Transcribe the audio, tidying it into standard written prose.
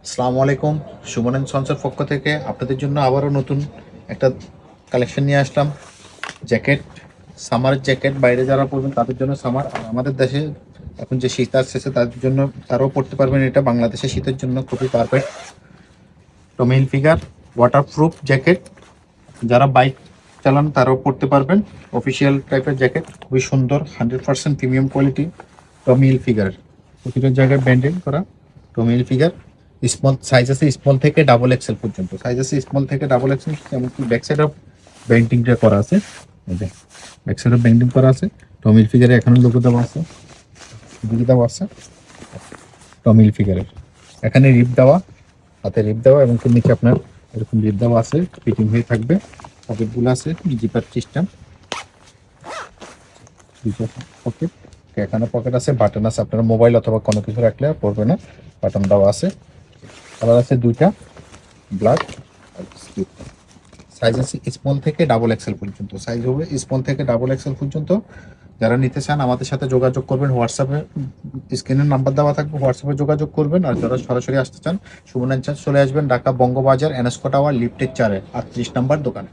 আসসালামু আলাইকুম। সুমন এন্ড সন্সের পক্ষ থেকে আপনাদের জন্য আবারও নতুন একটা কালেকশন নিয়ে আসলাম। জ্যাকেট, সামার জ্যাকেট, বাইরে যারা পরবেন তাদের জন্য সামার, আর আমাদের দেশে এখন যে শীত আসছে তাদের জন্য তারাও পড়তে পারবেন। এটা বাংলাদেশের শীতের জন্য খুবই পারফেক্ট। টমি হিলফিগার ওয়াটারপ্রুফ জ্যাকেট, যারা বাইক চালান তারাও পড়তে পারবেন। অফিসিয়াল টাইপের জ্যাকেট, খুবই সুন্দর, 100% প্রিমিয়াম কোয়ালিটি। টমি হিলফিগার প্রতিটা জায়গায় ব্যান্ডিং করা। টমি হিলফিগার স্মল সাইজ আছে, স্মল থেকে ডাবল এক্সেল পর্যন্ত সাইজ আছে, স্মল থেকে ডাবল এক্সেল। এমনকি ব্যাক সাইড অফ বেন্ডিংটা করা আছে, ব্যাক সাইড অফ বেন্ডিং করা আছে। টমি হিলফিগারে এখানে লোগো দেওয়া আছে, দিকে দেওয়া আছে টমি হিলফিগারের। এখানে রিপ দেওয়া, হাতে রিপ দেওয়া, এবং নিচে আপনার এরকম রিপ দেওয়া আছে, ফিটিং হয়ে থাকবে। পকেটগুলো আছে, জিপার সিস্টেম, পকেট। এখানে পকেট আছে, বাটন আছে, আপনার মোবাইল অথবা কোনো কিছু রাখলে পড়বে না। বাটন দেওয়া আছে, কালার আছে দুইটা, ব্ল্যাক আর স্লিপ। সাইজ আছে স্মল থেকে ডাবল এক্সেল পর্যন্ত, সাইজ হবে স্মল থেকে ডাবল এক্সেল পর্যন্ত। যারা নিতে চান আমাদের সাথে যোগাযোগ করবেন, হোয়াটসঅ্যাপে স্ক্রিনের নাম্বার দেওয়া থাকবে, হোয়াটসঅ্যাপে যোগাযোগ করবেন। আর যারা সরাসরি আসতে চান সুমন এন্ড সন্স চলে আসবেন ঢাকা বঙ্গবাজার, এনএসকো টাওয়ার, লিফটের 4-38 নম্বর দোকানে।